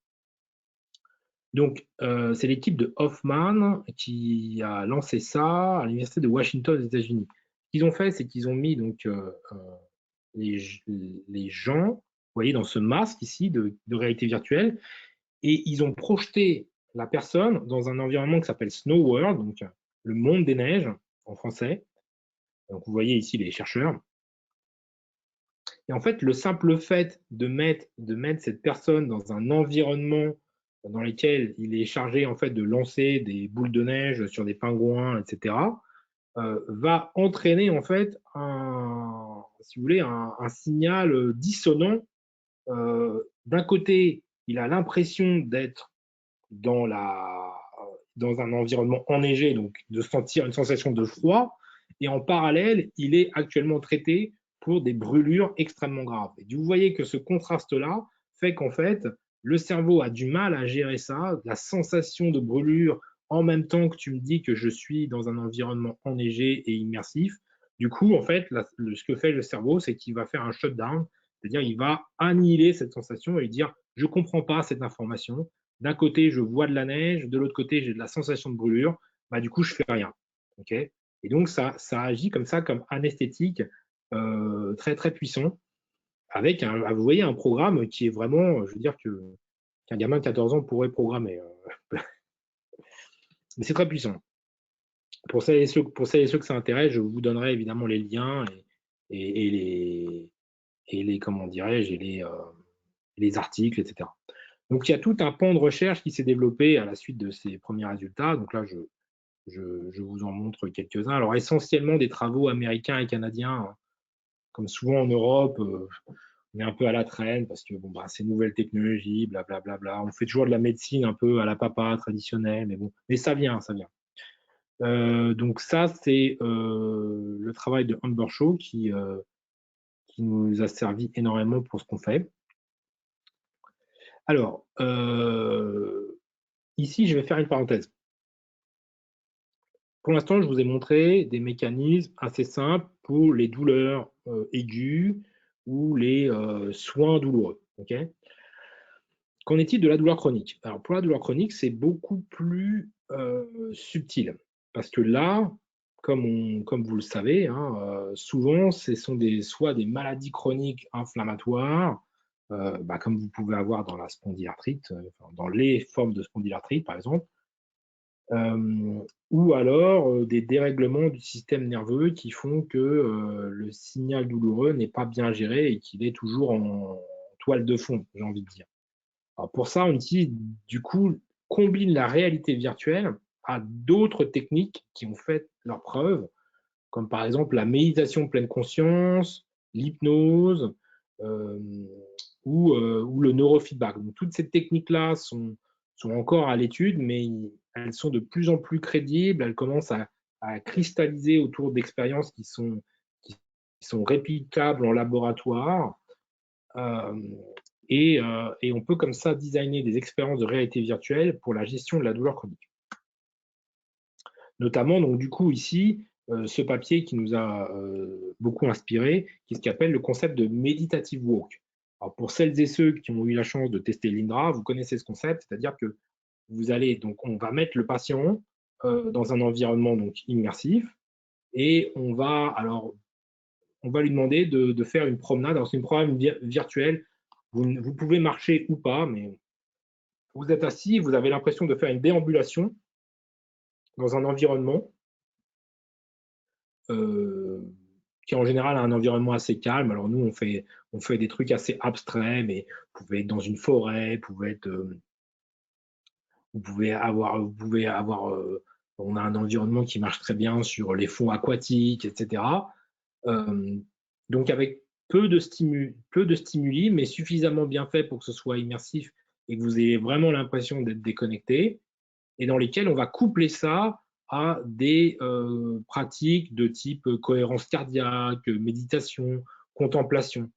Donc, c'est l'équipe de Hoffman qui a lancé ça à l'université de Washington aux États-Unis. Ce qu'ils ont fait, c'est qu'ils ont mis donc les gens, vous voyez, dans ce masque ici de réalité virtuelle, et ils ont projeté la personne dans un environnement qui s'appelle Snow World, donc le monde des neiges en français. Donc, vous voyez ici les chercheurs. Et en fait, le simple fait de mettre cette personne dans un environnement dans lequel il est chargé en fait de lancer des boules de neige sur des pingouins, etc., va entraîner en fait si vous voulez, un signal dissonant. D'un côté, il a l'impression d'être dans un environnement enneigé, donc de sentir une sensation de froid, et en parallèle, il est actuellement traité pour des brûlures extrêmement graves. Et vous voyez que ce contraste-là fait qu'en fait, le cerveau a du mal à gérer ça, la sensation de brûlure en même temps que tu me dis que je suis dans un environnement enneigé et immersif. Du coup, en fait, ce que fait le cerveau, c'est qu'il va faire un shutdown, c'est-à-dire il va annihiler cette sensation et dire je ne comprends pas cette information. D'un côté, je vois de la neige, de l'autre côté, j'ai de la sensation de brûlure. Du coup, je fais rien. Okay, et donc, ça agit comme ça, comme anesthétique très, très puissant, avec, vous voyez, un programme qui est vraiment, je veux dire, qu'un gamin de 14 ans pourrait programmer. Mais c'est très puissant. Pour celles et ceux que ça intéresse, je vous donnerai évidemment les liens et les comment dirais-je, et les articles, etc. Donc, il y a tout un pan de recherche qui s'est développé à la suite de ces premiers résultats. Donc là, je vous en montre quelques-uns. Alors, essentiellement des travaux américains et canadiens. Hein. Comme souvent en Europe, on est un peu à la traîne parce que c'est nouvelles technologies, blablabla. Bla, bla, bla. On fait toujours de la médecine un peu à la papa traditionnelle, mais bon, mais ça vient, ça vient. Donc ça, c'est le travail de Amber Shaw qui nous a servi énormément pour ce qu'on fait. Alors, ici, je vais faire une parenthèse. Pour l'instant, je vous ai montré des mécanismes assez simples pour les douleurs aiguës ou les soins douloureux. Okay, qu'en est-il de la douleur chronique? Alors, pour la douleur chronique, c'est beaucoup plus subtil. Parce que là, comme vous le savez, hein, souvent, ce sont soit des maladies chroniques inflammatoires, comme vous pouvez avoir dans la spondylarthrite, dans les formes de spondylarthrite par exemple, ou alors des dérèglements du système nerveux qui font que le signal douloureux n'est pas bien géré et qu'il est toujours en toile de fond, j'ai envie de dire. Alors pour ça, on utilise, du coup, combine la réalité virtuelle à d'autres techniques qui ont fait leurs preuves, comme par exemple la méditation pleine conscience, l'hypnose ou le neurofeedback. Donc, toutes ces techniques-là sont encore à l'étude, mais elles sont de plus en plus crédibles, elles commencent à cristalliser autour d'expériences qui sont réplicables en laboratoire. Et on peut comme ça designer des expériences de réalité virtuelle pour la gestion de la douleur chronique. Notamment, donc du coup, ici, ce papier qui nous a beaucoup inspiré, qui est ce qu'on appelle le concept de meditative walk. Alors, pour celles et ceux qui ont eu la chance de tester l'INDRA, vous connaissez ce concept, c'est-à-dire que vous allez, donc on va mettre le patient dans un environnement donc immersif et on va lui demander de faire une promenade. Alors, c'est une promenade virtuelle. Vous pouvez marcher ou pas, mais vous êtes assis, vous avez l'impression de faire une déambulation dans un environnement qui en général a un environnement assez calme. Alors nous, on fait des trucs assez abstraits, mais vous pouvez être dans une forêt, vous pouvez avoir on a un environnement qui marche très bien sur les fonds aquatiques, etc. Donc avec peu de stimuli, mais suffisamment bien fait pour que ce soit immersif et que vous ayez vraiment l'impression d'être déconnecté, et dans lesquels on va coupler ça à des pratiques de type cohérence cardiaque, méditation, contemplation,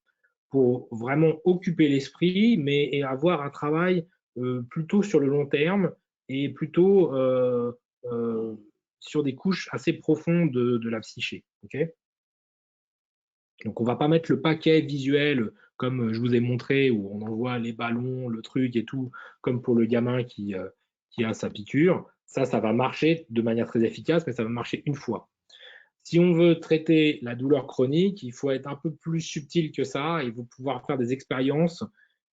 pour vraiment occuper l'esprit, mais et avoir un travail plutôt sur le long terme et plutôt sur des couches assez profondes de la psyché. Okay, donc on ne va pas mettre le paquet visuel comme je vous ai montré, où on envoie les ballons, le truc et tout, comme pour le gamin qui a sa piqûre. Ça va marcher de manière très efficace, mais ça va marcher une fois. Si on veut traiter la douleur chronique, il faut être un peu plus subtil que ça. Il faut pouvoir faire des expériences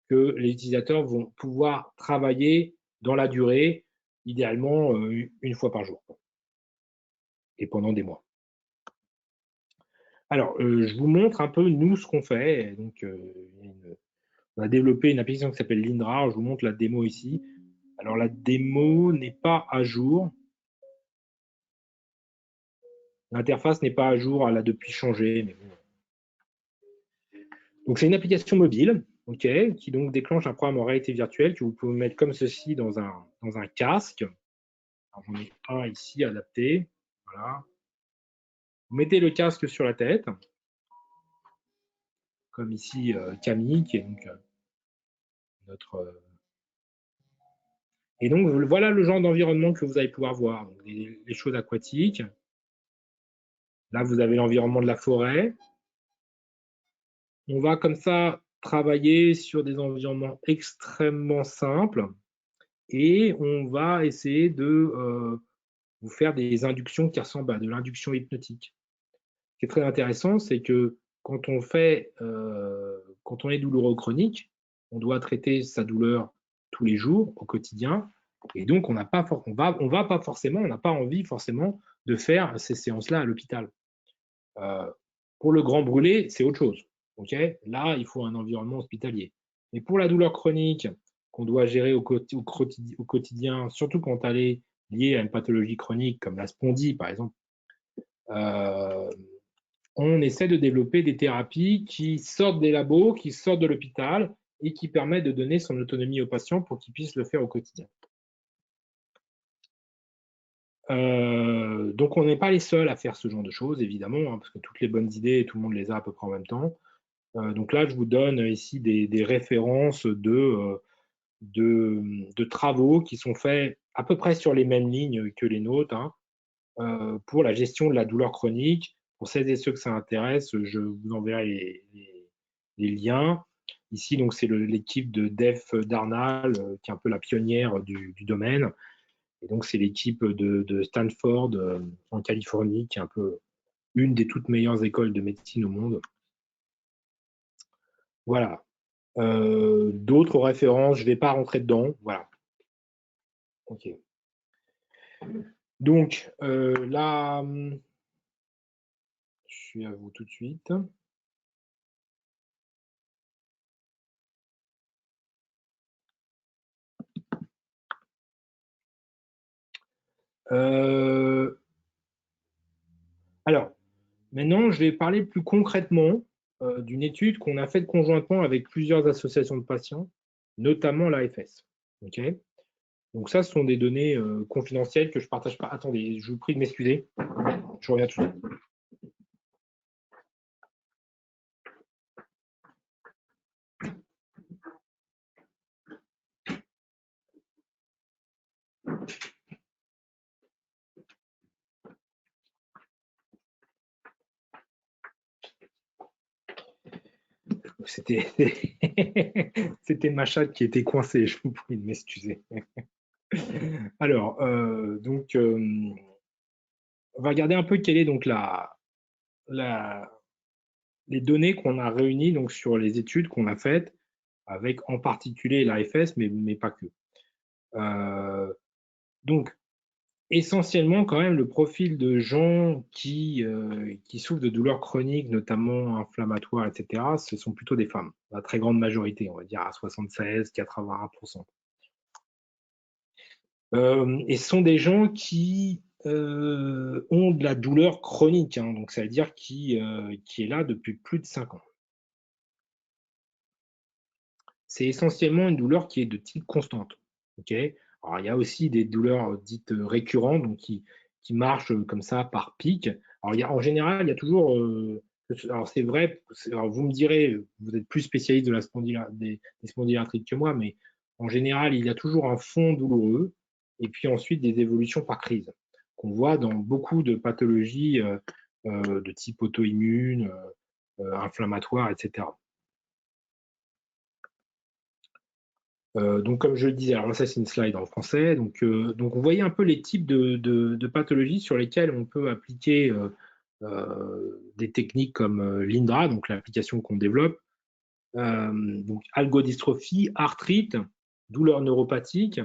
que les utilisateurs vont pouvoir travailler dans la durée, idéalement une fois par jour et pendant des mois. Alors, je vous montre un peu, nous, ce qu'on fait. Donc, on a développé une application qui s'appelle l'INDRA. Je vous montre la démo ici. Alors, la démo n'est pas à jour. L'interface n'est pas à jour, elle a depuis changé. Mais bon. Donc, c'est une application mobile, okay, qui donc déclenche un programme en réalité virtuelle que vous pouvez mettre comme ceci dans un casque. J'en ai un ici adapté. Voilà. Vous mettez le casque sur la tête, comme ici Camille, qui est donc notre... Et donc, voilà le genre d'environnement que vous allez pouvoir voir. Donc, les choses aquatiques. Là, vous avez l'environnement de la forêt. On va comme ça travailler sur des environnements extrêmement simples et on va essayer de vous faire des inductions qui ressemblent à de l'induction hypnotique. Ce qui est très intéressant, c'est que quand on est douloureux chronique, on doit traiter sa douleur tous les jours, au quotidien, et donc on n'a pas envie forcément de faire ces séances-là à l'hôpital. Pour le grand brûlé, c'est autre chose. Okay, là, il faut un environnement hospitalier. Mais pour la douleur chronique qu'on doit gérer au quotidien, surtout quand elle est liée à une pathologie chronique comme la spondie, par exemple, on essaie de développer des thérapies qui sortent des labos, qui sortent de l'hôpital et qui permettent de donner son autonomie au patient pour qu'il puisse le faire au quotidien. Donc on n'est pas les seuls à faire ce genre de choses, évidemment, hein, parce que toutes les bonnes idées, tout le monde les a à peu près en même temps. Donc là, je vous donne ici des références de travaux qui sont faits à peu près sur les mêmes lignes que les nôtres, hein, pour la gestion de la douleur chronique. Pour celles et ceux que ça intéresse, je vous enverrai les liens. Ici, donc, c'est l'équipe de Def Darnall, qui est un peu la pionnière du domaine. Et donc, c'est l'équipe de Stanford en Californie, qui est un peu une des toutes meilleures écoles de médecine au monde. Voilà. D'autres références, je ne vais pas rentrer dedans. Voilà. OK. Donc, là, je suis à vous tout de suite. Alors, maintenant, je vais parler plus concrètement d'une étude qu'on a faite conjointement avec plusieurs associations de patients, notamment l'AFS. OK. Donc ça, ce sont des données confidentielles que je ne partage pas. Attendez, je vous prie de m'excuser. Je reviens tout de suite. C'était ma chatte qui était coincée, je vous prie de m'excuser. Alors, donc, on va regarder un peu quelle est donc les données qu'on a réunies donc, sur les études qu'on a faites, avec en particulier l'AFS, mais pas que. Donc, essentiellement, quand même, le profil de gens qui souffrent de douleurs chroniques, notamment inflammatoires, etc., ce sont plutôt des femmes, la très grande majorité, on va dire à 76-81%. Et ce sont des gens qui ont de la douleur chronique, hein, donc ça veut dire qui est là depuis plus de 5 ans. C'est essentiellement une douleur qui est de type constante. Okay. Alors, il y a aussi des douleurs dites récurrentes, donc qui marchent comme ça par pic. Alors, en général, il y a toujours. Alors, c'est vrai, alors vous me direz, vous êtes plus spécialiste de des spondylarthrites que moi, mais en général, il y a toujours un fond douloureux et puis ensuite des évolutions par crise qu'on voit dans beaucoup de pathologies de type auto-immune, inflammatoire, etc. Donc, comme je le disais, alors là, ça c'est une slide en français. Donc, on voyait un peu les types de pathologies sur lesquelles on peut appliquer des techniques comme l'INDRA, donc l'application qu'on développe. Donc, algodystrophie, arthrite, douleur neuropathique,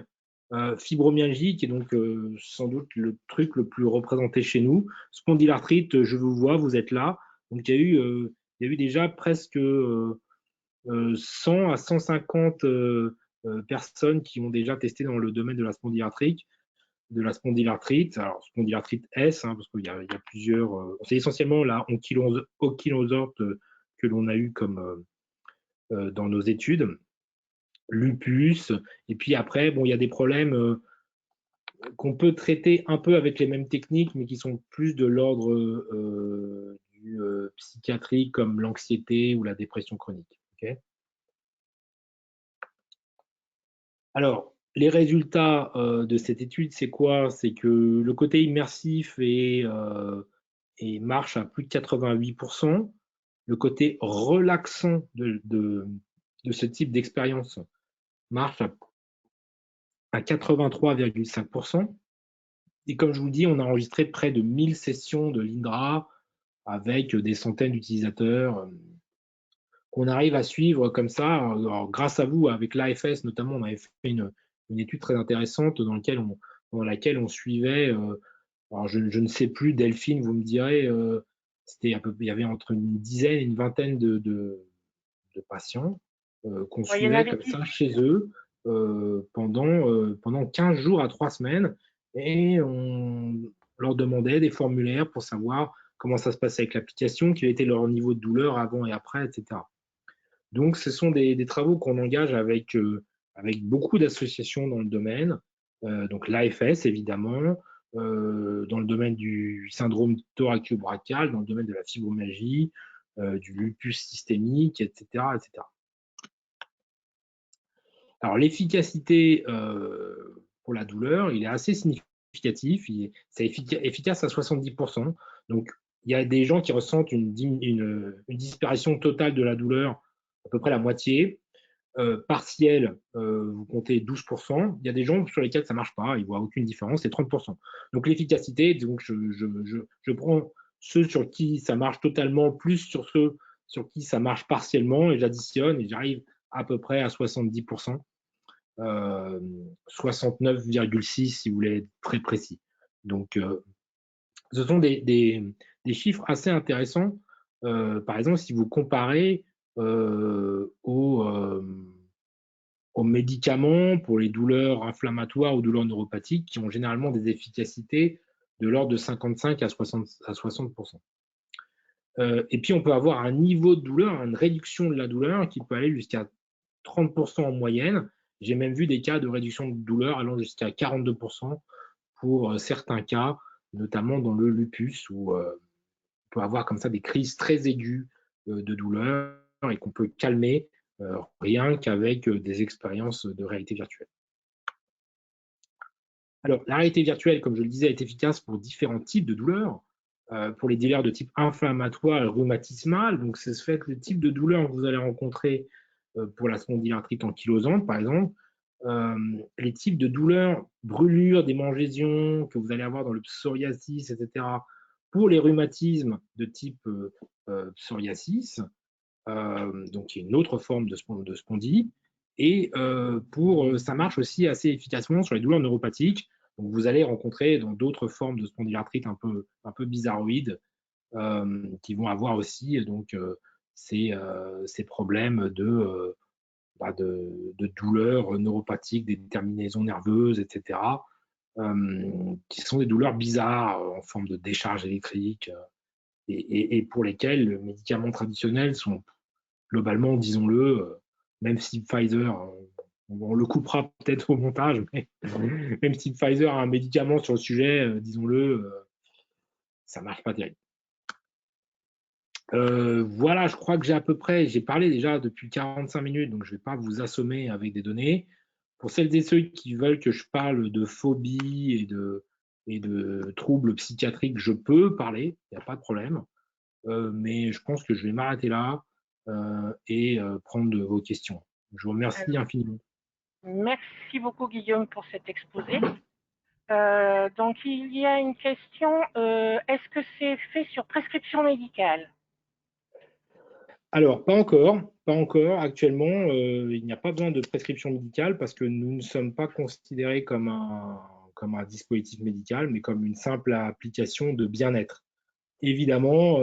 fibromyalgie, qui est donc sans doute le truc le plus représenté chez nous. Spondylarthrite, je vous vois, vous êtes là. Donc, il y a eu déjà presque 100 à 150 personnes qui ont déjà testé dans le domaine de la spondylarthrite. Alors spondylarthrite S, hein, parce qu'il y a plusieurs. C'est essentiellement la ankylosante que l'on a eu comme dans nos études, lupus, et puis après, bon, il y a des problèmes qu'on peut traiter un peu avec les mêmes techniques, mais qui sont plus de l'ordre du psychiatrique, comme l'anxiété ou la dépression chronique. Okay. Alors, les résultats de cette étude, c'est quoi? C'est que le côté immersif marche à plus de 88%. Le côté relaxant de ce type d'expérience marche à 83,5%. Et comme je vous dis, on a enregistré près de 1000 sessions de l'INDRA avec des centaines d'utilisateurs qu'on arrive à suivre comme ça. Alors, grâce à vous, avec l'AFS notamment, on avait fait une étude très intéressante dans laquelle on suivait, alors je ne sais plus, Delphine, vous me direz, il y avait entre une dizaine et une vingtaine de patients qu'on Ouais, il y en suivait avait comme 10. ça chez eux pendant 15 jours à 3 semaines et on leur demandait des formulaires pour savoir comment ça se passait avec l'application, quel était leur niveau de douleur avant et après, etc. Donc, ce sont des travaux qu'on engage avec beaucoup d'associations dans le domaine, donc l'AFS évidemment, dans le domaine du syndrome thoracio-brachial, dans le domaine de la fibromyalgie, du lupus systémique, etc. etc. Alors, l'efficacité pour la douleur, il est assez significatif, c'est efficace à 70%. Donc, il y a des gens qui ressentent une disparition totale de la douleur, à peu près la moitié. Partielle, vous comptez 12%. Il y a des gens sur lesquels ça ne marche pas, ils ne voient aucune différence, c'est 30%. Donc l'efficacité, donc je prends ceux sur qui ça marche totalement, plus sur ceux sur qui ça marche partiellement, et j'additionne et j'arrive à peu près à 70%, 69,6 si vous voulez être très précis. Donc, ce sont des chiffres assez intéressants. Par exemple, si vous comparez aux médicaments pour les douleurs inflammatoires ou douleurs neuropathiques qui ont généralement des efficacités de l'ordre de 55 à 60%. Et puis, on peut avoir un niveau de douleur, une réduction de la douleur qui peut aller jusqu'à 30% en moyenne. J'ai même vu des cas de réduction de douleur allant jusqu'à 42% pour certains cas, notamment dans le lupus, où on peut avoir comme ça des crises très aiguës de douleur et qu'on peut calmer rien qu'avec des expériences de réalité virtuelle. Alors, la réalité virtuelle, comme je le disais, est efficace pour différents types de douleurs. Pour les douleurs de type inflammatoire et rhumatismal, donc c'est ce fait que le type de douleur que vous allez rencontrer pour la spondylarthrite ankylosante, par exemple, les types de douleurs, brûlures, démangeaisons que vous allez avoir dans le psoriasis, etc., pour les rhumatismes de type psoriasis, donc qui est une autre forme de spondylite, et ça marche aussi assez efficacement sur les douleurs neuropathiques. Donc vous allez rencontrer dans d'autres formes de spondylarthrite un peu bizarroïdes qui vont avoir aussi donc ces problèmes de douleurs neuropathiques, des terminaisons nerveuses, etc., qui sont des douleurs bizarres en forme de décharge électrique et pour lesquelles les médicaments traditionnels sont globalement, disons-le, même si Pfizer, on le coupera peut-être au montage, mais même si Pfizer a un médicament sur le sujet, disons-le, ça ne marche pas terrible. Voilà, je crois que j'ai parlé déjà depuis 45 minutes, donc je ne vais pas vous assommer avec des données. Pour celles et ceux qui veulent que je parle de phobie et de troubles psychiatriques, je peux parler, il n'y a pas de problème. Mais je pense que je vais m'arrêter là et prendre vos questions. Je vous remercie infiniment. Merci beaucoup Guillaume pour cet exposé. Donc il y a une question, est-ce que c'est fait sur prescription médicale? Alors, pas encore. Pas encore. Actuellement, il n'y a pas besoin de prescription médicale parce que nous ne sommes pas considérés comme un dispositif médical, mais comme une simple application de bien-être. Évidemment,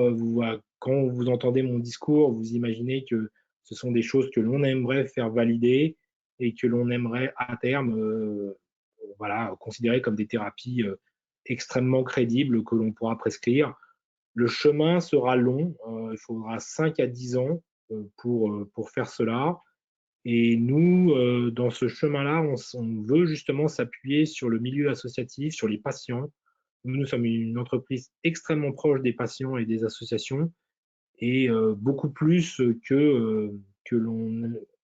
quand vous entendez mon discours, vous imaginez que ce sont des choses que l'on aimerait faire valider et que l'on aimerait à terme considérer comme des thérapies extrêmement crédibles que l'on pourra prescrire. Le chemin sera long, il faudra 5 à 10 ans pour faire cela. Et nous, dans ce chemin-là, on veut justement s'appuyer sur le milieu associatif, sur les patients. Nous sommes une entreprise extrêmement proche des patients et des associations et beaucoup plus que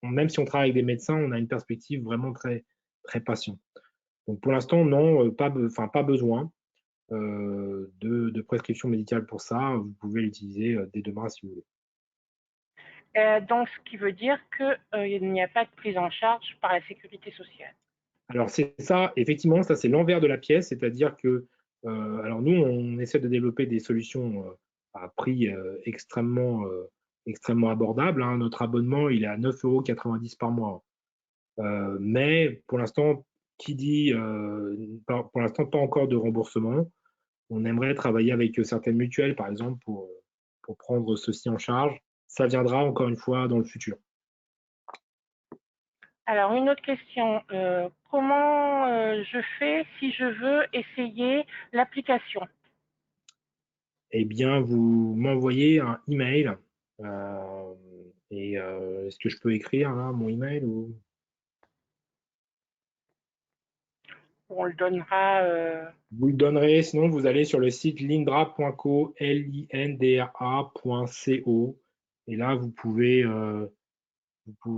même si on travaille avec des médecins, on a une perspective vraiment très, très patient. Donc pour l'instant, non, pas besoin de prescription médicale pour ça. Vous pouvez l'utiliser dès demain si vous voulez. Donc ce qui veut dire qu'il n'y a pas de prise en charge par la sécurité sociale. Alors c'est ça, effectivement, ça c'est l'envers de la pièce, c'est-à-dire que alors nous, on essaie de développer des solutions à prix extrêmement abordable, hein. Notre abonnement, il est à 9,90 € par mois. Mais pour l'instant, pour l'instant, pas encore de remboursement. On aimerait travailler avec certaines mutuelles, par exemple, pour prendre ceci en charge. Ça viendra encore une fois dans le futur. Alors, une autre question. Comment je fais si je veux essayer l'application? Eh bien, vous m'envoyez un email. Est-ce que je peux écrire là, mon email ou... On le donnera. Vous le donnerez, sinon vous allez sur le site lindra.co, lindra.co, et là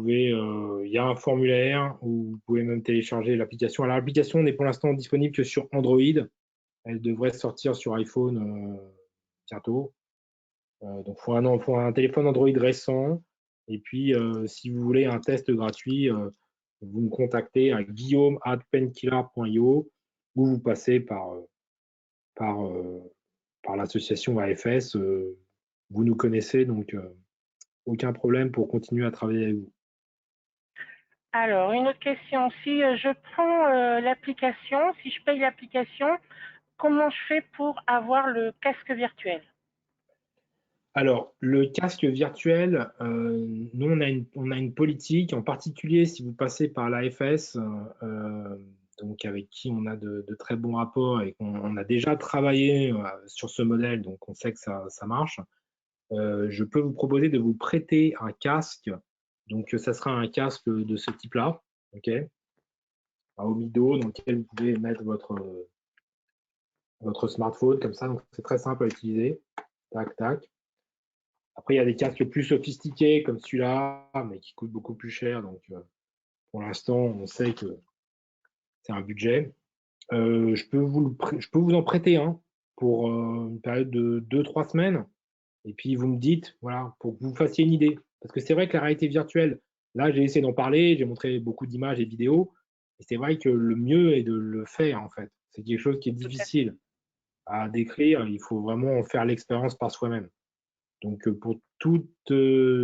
il y a un formulaire où vous pouvez même télécharger l'application. Alors l'application n'est pour l'instant disponible que sur Android. Elle devrait sortir sur iPhone bientôt. Donc il faut un téléphone Android récent. Et puis si vous voulez un test gratuit, vous me contactez à guillaume@penkiller.io ou vous passez par l'association AFS. Vous nous connaissez, donc aucun problème pour continuer à travailler avec vous. Alors, une autre question. Si je prends l'application, si je paye l'application, comment je fais pour avoir le casque virtuel? Alors, le casque virtuel, nous, on a une politique, en particulier si vous passez par l'AFS, donc avec qui on a de très bons rapports et qu'on a déjà travaillé sur ce modèle, donc on sait que ça marche. Je peux vous proposer de vous prêter un casque. Donc, ça sera un casque de ce type-là, ok, un Omido dans lequel vous pouvez mettre votre smartphone comme ça. Donc, c'est très simple à utiliser. Tac, tac. Après, il y a des casques plus sophistiqués comme celui-là, mais qui coûtent beaucoup plus cher. Donc, pour l'instant, on sait que c'est un budget. Je peux vous en prêter un pour une période de 2-3 semaines. Et puis, vous me dites, voilà, pour que vous fassiez une idée. Parce que c'est vrai que la réalité virtuelle, là, j'ai essayé d'en parler, j'ai montré beaucoup d'images et de vidéos. Et c'est vrai que le mieux est de le faire, en fait. C'est quelque chose qui est Tout à difficile à décrire. Il faut vraiment en faire l'expérience par soi-même. Donc, pour toutes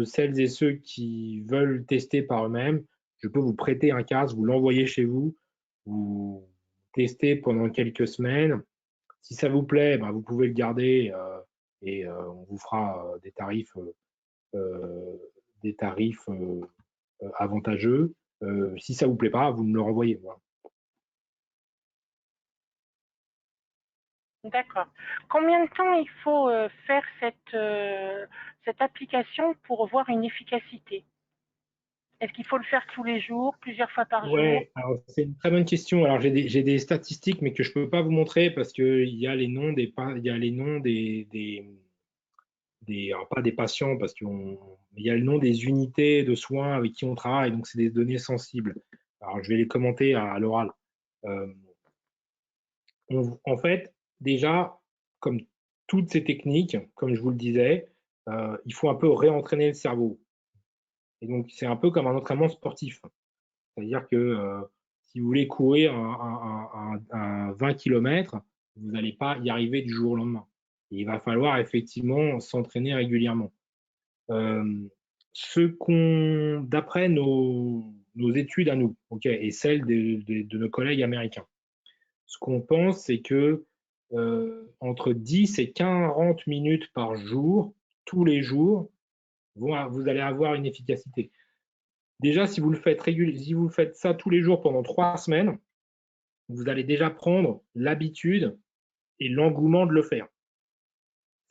celles et ceux qui veulent tester par eux-mêmes, je peux vous prêter un casque, vous l'envoyer chez vous, vous testez pendant quelques semaines. Si ça vous plaît, ben, vous pouvez le garder et on vous fera euh, des tarifs avantageux. Si ça vous plaît pas, vous me le renvoyez. Voilà. D'accord. Combien de temps il faut faire cette application pour voir une efficacité? Est-ce qu'il faut le faire tous les jours, plusieurs fois par jour? Ouais, alors c'est une très bonne question. Alors j'ai des statistiques, mais que je peux pas vous montrer parce que il y a les noms il y a les noms alors pas des patients parce il y a le nom des unités de soins avec qui on travaille, donc c'est des données sensibles. Alors je vais les commenter à l'oral. Euh, En fait, déjà, comme toutes ces techniques, comme je vous le disais, il faut un peu réentraîner le cerveau. Et donc, c'est un peu comme un entraînement sportif. C'est-à-dire que si vous voulez courir un 20 km, vous n'allez pas y arriver du jour au lendemain. Et il va falloir effectivement s'entraîner régulièrement. Euh, D'après nos études à nous, okay, et celles de nos collègues américains, ce qu'on pense, c'est que entre 10 et 40 minutes par jour, tous les jours, vous allez avoir une efficacité. Déjà, si vous faites ça tous les jours pendant 3 semaines, vous allez déjà prendre l'habitude et l'engouement de le faire.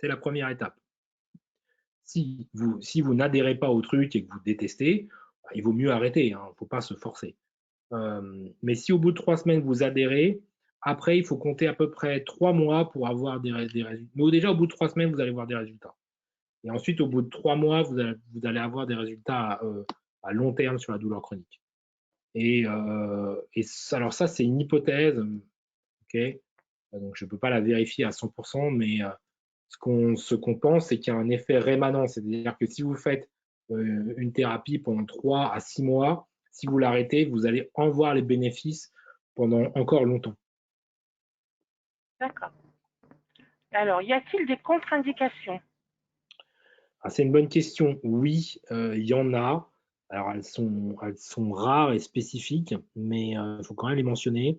C'est la première étape. Si vous n'adhérez pas au truc et que vous détestez, il vaut mieux arrêter, il ne faut pas se forcer. Mais si au bout de 3 semaines, vous adhérez, après, il faut compter à peu près 3 mois pour avoir des résultats. Mais déjà, au bout de 3 semaines, vous allez voir des résultats. Et ensuite, au bout de 3 mois, vous allez avoir des résultats à long terme sur la douleur chronique. Alors ça, c'est une hypothèse, ok. Donc je ne peux pas la vérifier à 100%, mais ce qu'on pense, c'est qu'il y a un effet rémanent. C'est-à-dire que si vous faites une thérapie pendant 3 à 6 mois, si vous l'arrêtez, vous allez en voir les bénéfices pendant encore longtemps. D'accord. Alors, y a-t-il des contre-indications? Ah, c'est une bonne question. Oui, il y en a. Alors elles sont rares et spécifiques, mais il faut quand même les mentionner.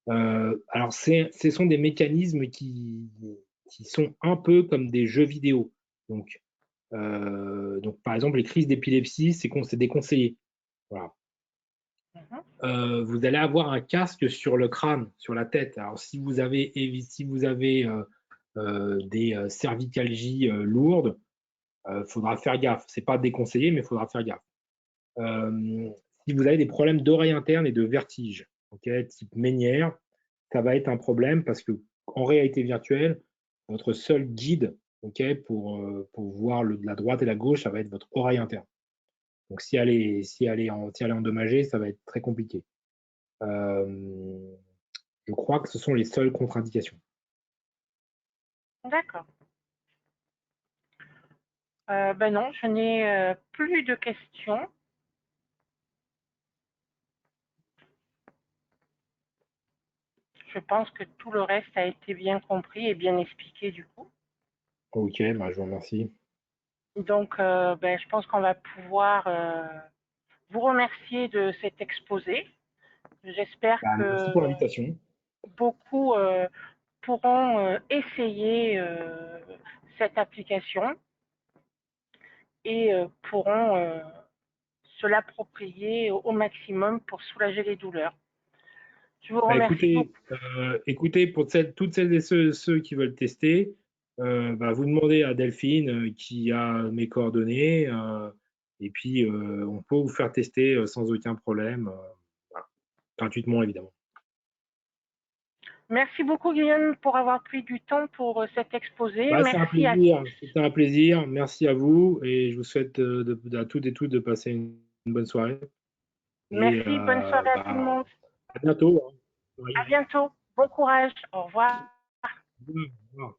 Alors ce sont des mécanismes qui sont un peu comme des jeux vidéo. Donc par exemple, les crises d'épilepsie, c'est déconseillé. Voilà. Vous allez avoir un casque sur le crâne, sur la tête. Alors si vous avez des cervicalgies lourdes, faudra faire gaffe. C'est pas déconseillé, mais il faudra faire gaffe. Euh, Si vous avez des problèmes d'oreille interne et de vertige, okay, type Ménière, ça va être un problème parce que en réalité virtuelle, votre seul guide, okay, pour voir de la droite et la gauche, ça va être votre oreille interne. Donc si elle est endommagée, ça va être très compliqué. Euh, je crois que ce sont les seules contre-indications. D'accord. Ben non, je n'ai plus de questions. Je pense que tout le reste a été bien compris et bien expliqué du coup. Ok, bah, je vous remercie. Donc, ben, je pense qu'on va pouvoir vous remercier. remercier de cet exposé. J'espère Merci que pour l'invitation. beaucoup pourront essayer cette application et pourront se l'approprier au maximum pour soulager les douleurs. Je vous remercie beaucoup. Écoutez, pour toutes celles et ceux qui veulent tester, vous demandez à Delphine qui a mes coordonnées, et puis on peut vous faire tester sans aucun problème, voilà. Gratuitement évidemment. Merci beaucoup Guillaume pour avoir pris du temps pour cet exposé. C'est un Merci à plaisir, c'était un plaisir. Merci à vous et je vous souhaite à toutes et tous de passer une bonne soirée. Et Merci, bonne soirée à tout le monde. à bientôt. À bientôt. Bon courage. Au revoir. Au revoir.